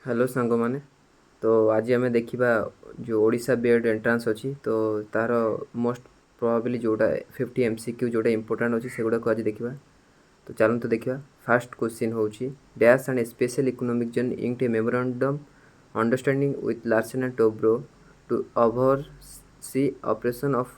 Hello सांग मैंने तो आज आम देखा जो ओडिशा बीएड एंट्रांस अच्छी तो तार मोस्ट प्रोबेबली जोटा 50 एमसीक्यू जोटा इंपोर्टेंट अच्छी से गुड़ाक आज देखा। तो चलते देखा फास्ट क्वेश्चन हूँ dash and special economic zone inked a memorandum understanding with Larsen and Toubro to oversee operation of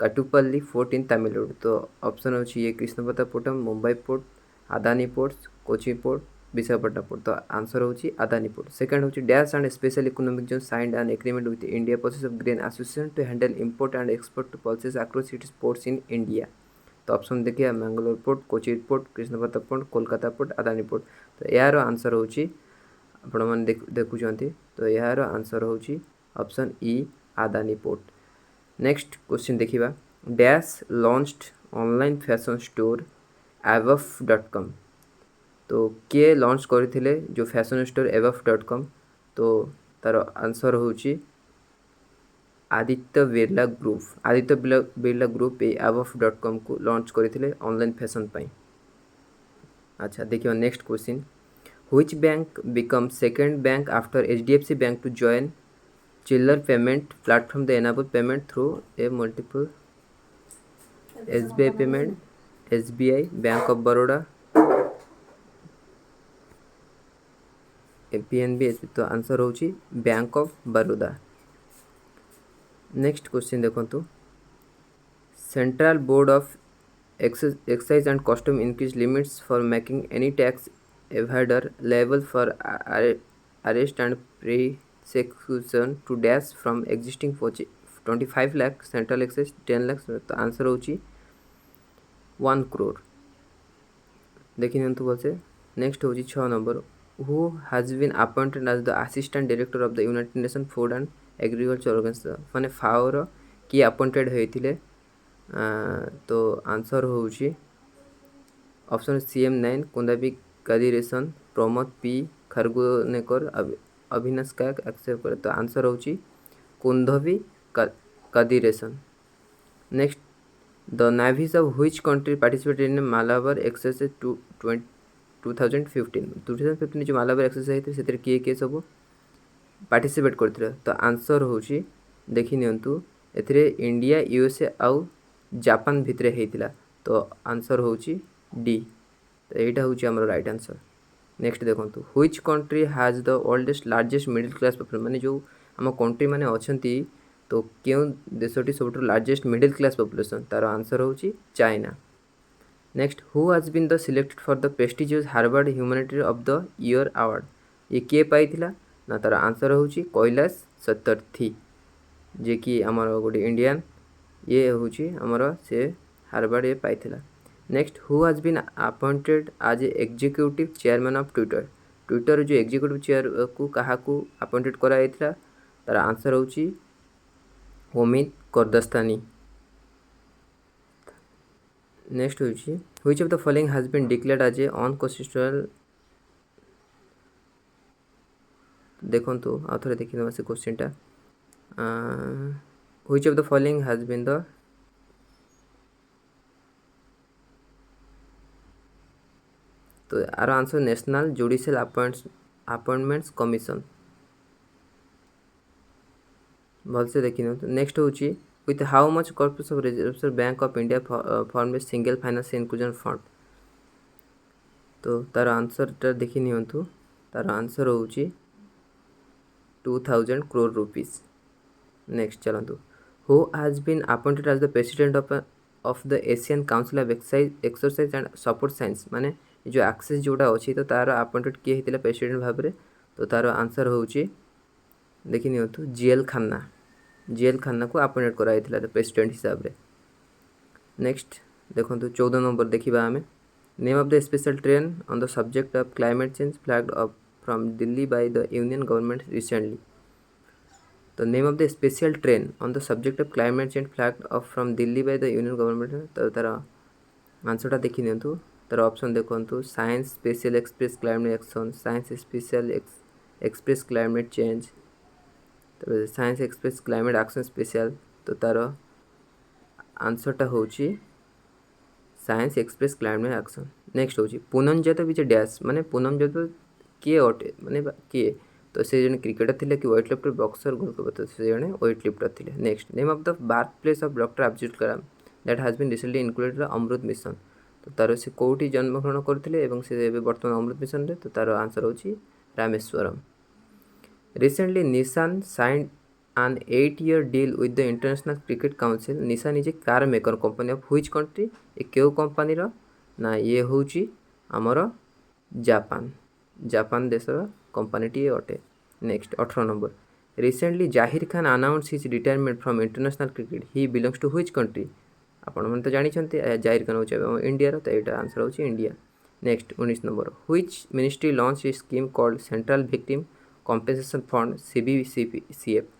Kattupalli port in Tamil Nadu. तो ऑप्शन अच्छी ये Krishnapatnam, Mumbai port, Adani ports, Kochi port, Visakhapatnam port. तो आंसर होची अदानी पोर्ट। सेकंड होची dash and special economic zone signed an agreement with India process of grain association to handle import and export to pulses across its ports in India. तो option देखिए Mangalore port, Kochi port, Krishnapatnam port, Kolkata port, Adani port. तो यार answer होची आपण मैंने देखुंत तो यार answer होची option E Adani port. Next question देखिबा dash launched online fashion store avf.com। तो किए लॉन्च करथिले जो फैशन स्टोर avf.com। तो तार आंसर होची Aditya Birla group A avf.com को लॉन्च करथिले ऑनलाइन फैशन पाई। अच्छा देखियो next question which bank become second bank after HDFC bank to join Chillr payment platform the enable payment through a multiple SBI payment, SBI, bank of Baroda, PNB। तो answer होची bank of Baroda. Next question देखो central board of excise and custom increase limits for making any tax evader level for arrest and prosecution to dash from existing 25 lakh central excise 10 lakh. तो answer होची 1 करोड़। देखी नियंतु बोलसे next होची 6 number who has been appointed as the assistant director of the united nation food and agriculture organisation माने FAO रो किए appointed होइथिले। तो answer होची option CM9 Kundavi Kadiresan, Pramod P Khargonekar, Abhinash Kak except करे। तो आंसर होची Kundavi Kadiresan. Next the navies of which country participated in Malabar exercise 2015 जो मालाबार एक्सरसाइज है से किए सब पार्टिसिपेट करते। तो आंसर होची देखी नियंतु एथिरे इंडिया, USA आउ जापान भितरे हेतिला। तो आंसर होची डी। तो एटा होची हमर राइट आंसर। नेक्स्ट देखंतु which country has the oldest largest middle class population माने जो हम कंट्री माने अछंती तो क्यों देशटी सब लार्जेस्ट मिडिल क्लास पॉपुलेशन तार आंसर होची China. Next who has been the selected for the prestigious Harvard humanity of the year award. ये किए पाइथिला ना तार आंसर होची कैलाश सत्यार्थी जे कि हमर गोटे इंडियन ये होची हमर से हार्वर्ड ये पाइथिला। Next who has been appointed as executive chairman of Twitter जो एग्जीक्यूटिव चेयर को कहा को अपॉइंटेड करा जायथिला तार आंसर होची ओमित करदस्तानी। नेक्स्ट होची which of the following has been declared as a unconstitutional. देखंतु आथरे देखिनवा से क्वेश्चनटा which of the following has been the तो आर answer national judicial appointments commission. भल से देखी नेक्स्ट होची with how much corpus of reserve bank of India form a single financial inclusion fund. तो तार आंसर देखी नियंतु तार आंसर होची 2000 करोड़ रुपीस। नेक्स्ट चलतु who has been appointed as the president of the Asian council of exercise and support science माने जो access जोड़ा अच्छी तो तार अपॉइंटेड किए होता प्रेसिडेंट भाव में। तो तार आंसर होची देखी नियंतु GL खन्ना को अपॉइंटेड कराई प्रेसिडेंट हिसाब रे। नेक्स्ट देखो 14 नंबर देखा आम name of the special train on the subject of climate change flagged up from Delhi by the union government recently. तो name of the special train on the subject of climate change flagged up from Delhi by the union government. तो तार आंसरटा देखी नियंतु तार option देखो science special express climate action, science special express climate change, तो science express climate action special. तो तार आंसरटा होची science express climate action. Next होची पुनमजत विच डैश माने पुनमजत किए अटे माने किए तो से जन क्रिकेटर थे कि वेट लिफ्टर बॉक्सर गोलकीपर तो से जन वेट लिफ्टर थे। Next name of the birth place of doctor Abdul Kalam that has been recently included Amrit mission. तो तार से कौटी जन्मग्रहण करते से बर्तमान अमृत मिशन रे, तो तार आंसर होची Rameswaram. Recently Nissan signed an 8-year deal with the International Cricket Council। Nissan is a car maker company of which country, ए क्यों कंपनी रो ना ये होची आमर जापान, जापान देशर कंपनीटी अटे। Next 18 number recently Zaheer Khan announce his retirement from international cricket he belongs to which country. आपण मैंने तो जानी जाहिर खान हो इंडिया तो यहाँ आंसर होची India. Next 19 number which ministry launch a scheme called central victim compensation fund CBCF।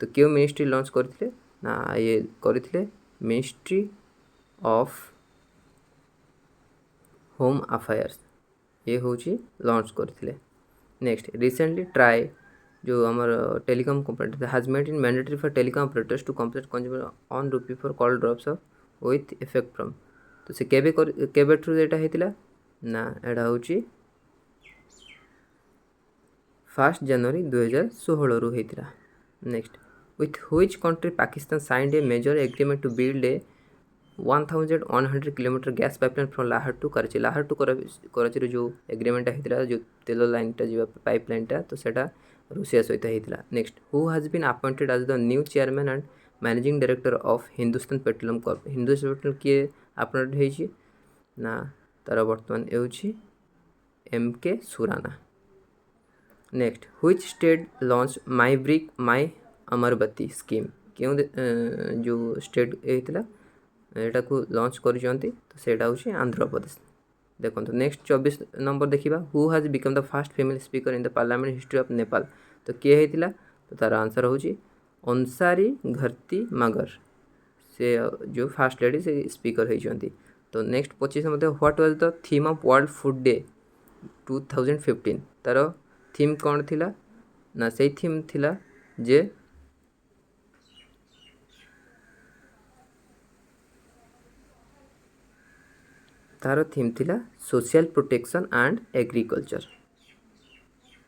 तो क्यों मिनिस्ट्री लॉन्च करथिले ना ये करथिले मिनिस्ट्री ऑफ होम अफेयर्स, ये होची लॉन्च करथिले। नेक्स्ट रिसेंटली ट्राई जो आमर telecom company has made in mandatory for telecom operators to complete consumer on rupee for call drops of with effect from. तो से केबे थ्रू एटा हेतिला ना एटा होची 1 जनवरी 2016 रु हेतिला। Next with which country Pakistan signed a major agreement to build a 1100 kilometre gas pipeline from Lahore to Karachi. Lahore to Karachi जो agreement होता जो तेल लाइनटा जी पाइपलाइनटा तो सेटा रूसिया सहित होता। Next who has been appointed as the new chairman and managing director of Hindustan petroleum corp. Hindustan petroleum किए अपॉइंटेड होइछि ना तार बर्तमान एउछि MK Surana. Next which state launch my brick my Amaravati scheme, क्यों जो स्टेट होता यहाँ को लॉन्च कर तो सेटा हूँ आंध्र प्रदेश। देखो नेक्स्ट 24 नंबर देखा who has become the first female speaker in the parliament history of Nepal. तो किए होता तो तार आंसर हूँ अंसारी घरती मगर, से जो फर्स्ट लेडी से स्पीकर होती। तो next 25 number what was the theme of world food day 2015। तार थीम कौन थिला ना से थीम थिला जे तार थीम थिला सोशल प्रोटेक्शन एंड एग्रीकल्चर,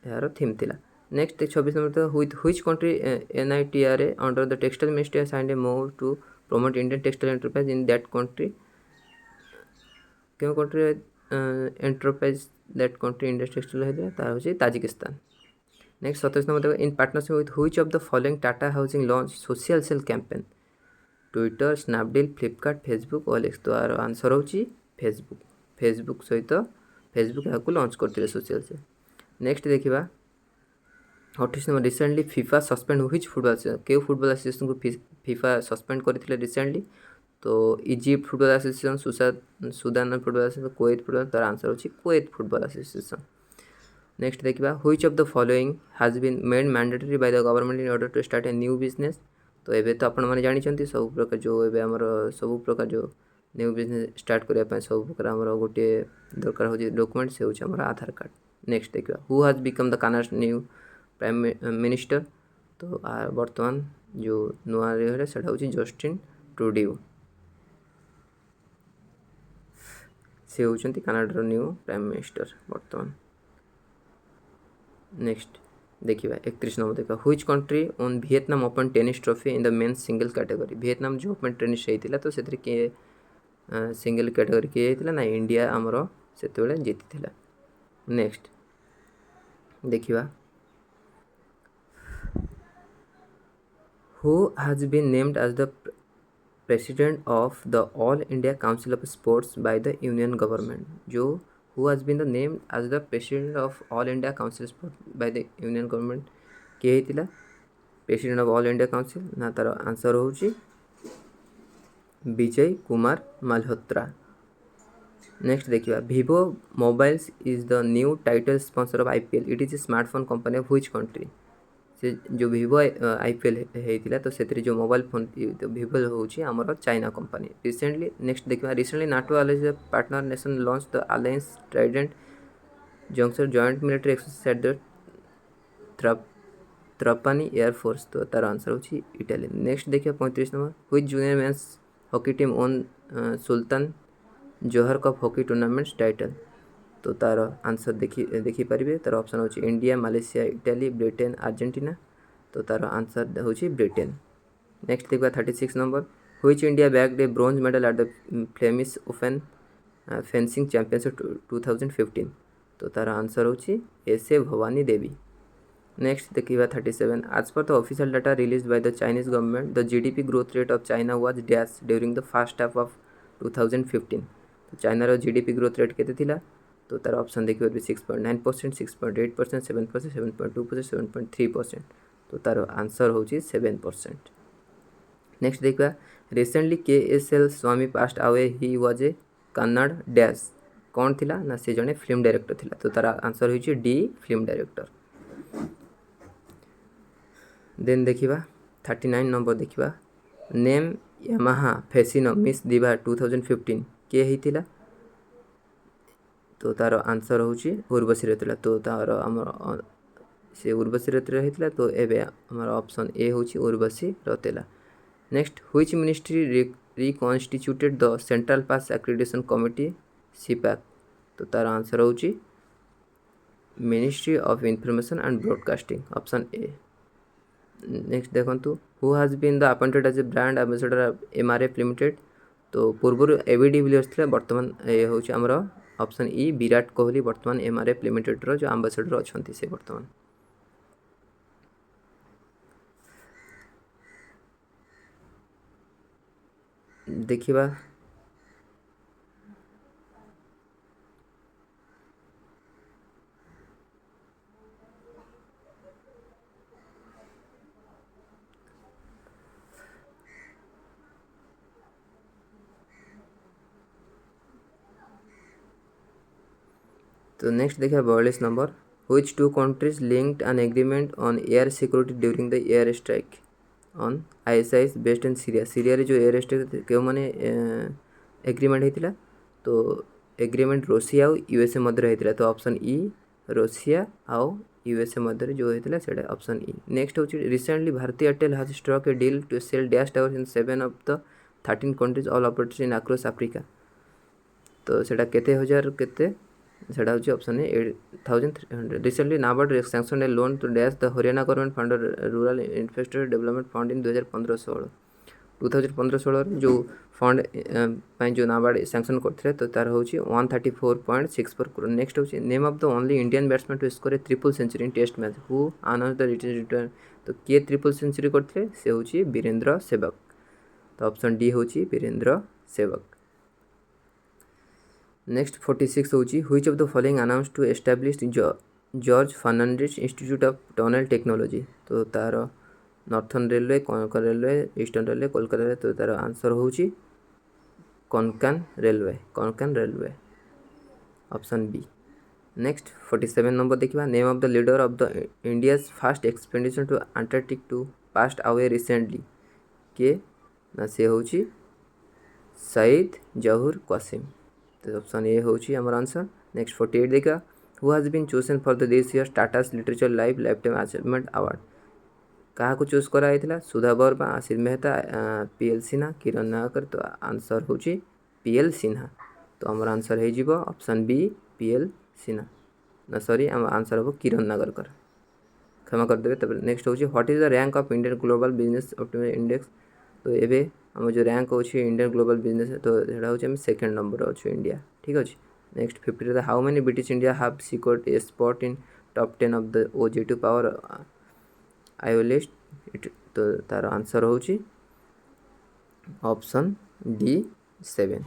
यार थीम थिला। Next 26 number with which country NITRA under the textile ministry signed a move to promote Indian textile enterprise in that country. क्यों country enterprise that country Indian textile है तार होची Tajikistan. Next 27 number in partnership with which of the following Tata housing launch social sale campaign Twitter Snapdeal Flipkart Facebook OLX। तो यार answer होची Facebook, Facebook सहित Facebook यहाँ launch करते social से। नेक्स्ट देखा 28 number recently FIFA suspend which football क्यों football association को फीफा सस्पेंड करते रिसेंटली। तो Egypt football association, Sudan football association, Kuwait football, तार आंसर होची कुवैत फुटबॉल एसोसिएशन। नेक्स्ट देखा which of the following has been made mandatory by the government in order to start a new business. तो एबे तो आपण मैंने जानते सब प्रकार जो एबे आमर सब प्रकार जो न्यू बिजनेस स्टार्ट करने सब प्रकार आमर गोटे दरकार हो डॉक्यूमेंट से होची आमर आधार कार्ड। नेक्स्ट देखा who has become the Canada's new prime minister. तो बर्तमान जो नुआ रहे सेटा होची जस्टिन ट्रुडियो, से होचंती कनाडार न्यू प्राइम मिनिस्टर बर्तमान। नेक्स्ट देखा 31 नंबर देखा which country own Vietnam open tennis trophy in the mains single category. Vietnam जो ओपन टेनिस होता तो से किए सिंगल कैटेगरी किए होता ना इंडिया आमर से जीति। नेक्स्ट देखा who has been named as the president of the all India council of sports by the union government. जो who has been the named as the president of all India council sports by the union government किए होता president of all India council ना तार answer होची Vijay Kumar Malhotra. Next देखा vivo mobiles is the new title sponsor of IPL it is a smartphone company of which country. से जो vivo IPL होता तो से जो मोबाइल फोन तो vivo होची आमर चाइना कंपनी रिसेंटली। नेक्स्ट देखा recently NATO alliance partner nation launch the alliance trident junction joint military exercise at the Trapani air force. तो तार आंसर होची इटाली। नेक्स्ट देखिए 35 number which junior men's hockey team won Sultan Johor cup hockey tournaments title. तो तार answer देखिपारे तार option होची India, Malaysia, Italy, Britain, Argentina. तो तार आंसर होची ब्रिटेन। नेक्स्ट देखा 36 number, which India bagged A bronze medal at the Flemish open fencing championship 2015। तो तार आंसर होची एस.ए. भवानी देवी। नेक्स्ट देखिए 37, as per the official data released by the Chinese government, the GDP growth rate of China was dash during the first half of 2015। तो चाइनार GDP growth rate केते थिला? तो तार option देखिए 6.9%, 6.8%, 7%, 7.2%, 7.3%। तो तार आंसर होची 7%। नेक्स्ट देखा, recently KSL Swami passed away, he was a Kannada dash कौन थिला ना से जने फिल्म डायरेक्टर थिला। तो तार आंसर होची डी फिल्म डायरेक्टर। देन देखिबा 39 नंबर देखिबा, नेम यामाहा फैसिनो मिस दिभा 2015 के हिथिला? तो तार आंसर होची उर्वशी रथिला। तो तार हमर से उर्वशी रथिला हिथिला। तो एबे हमर ऑप्शन ए होची उर्वशी रथिला। Next, which ministry reconstituted the central press accreditation committee CPAC? तो तार आंसर होची ministry of information and broadcasting, option A. Next देखंतु, who has been the appointed as a brand ambassador of MRF limited? तो पूर्व AB de Villiers थे, बर्तमान ये होची हमर ऑप्शन ई विराट कोहली बर्तमान MRF लिमिटेड रो जो एम्बेसडर अछंती से बर्तमान। देखिबा तो नेक्स्ट देखिए 42 number, which two countries linked an agreement on air security during the air strike on ISIS based in Syria? Syria रे जो एयर स्ट्राइक क्यों माने एग्रीमेंट होता? तो एग्रीमेंट रूसिया और USA मध्य होता। तो ऑप्शन ई रूसिया और USA मध्य जो होता है ऑप्शन ई। नेक्स्ट होची, recently Bharti Airtel has struck a deal to sell dash tower in 7 of the 13 countries all operators in across Africa. तो सेटा केते हजार केते सेटा होची option A 8300। Recently NABARD sanction a loan to dash the Haryana government fund rural infrastructure development fund in 2015-16। 2015-16 जो fund जो NABARD sanction करते तो तार होची 134.64 करोड़। नेक्स्ट होची, name of the only Indian batsman to score a triple century in test match, who announce the return? तो किए triple century करते से होची वीरेंद्र सहवाग। तो ऑप्शन डी होची वीरेंद्र सहवाग। नेक्स्ट 46 होची, which of the following announce to establish George Fernandes institute of tunnel technology? तो तार northern railway, Konkan railway, eastern railway, Kolkata railway. तो तार आंसर होची Konkan railway, option B. Next 47 number देखिबा, name of the leader of the India's first expedition to Antarctic to passed away recently के ना से होची सईद जहूर कासिम। तो ऑप्शन ए होची हमर आंसर। नेक्स्ट 48 देखा, who has been chosen for the this year Tata's literature life time achievement award? क्या choose कराई? सुधा वर्मा, आशीष मेहता, PL सिन्हा, किरण नागरकर। तो आंसर होची PL सिन्हा। तो हमार आंसर हो ऑप्शन बी PL सिन्हा ना सॉरी आम आंसर हम किरण नागरकर, क्षमा करदे। तब नेक्स्ट होची, what is the rank of Indian global business optimization index? तो ये आम जो रैंक अच्छे इंडियन ग्लोबल बिजनेस तो यहाँ हूँ सेकेंड नंबर अच्छे इंडिया, ठीक अच्छे। Next 50 how many British India have secured a spot in top 10 of the OG2 power आयो लिस्ट? तो तार आंसर होची ऑप्शन D 7।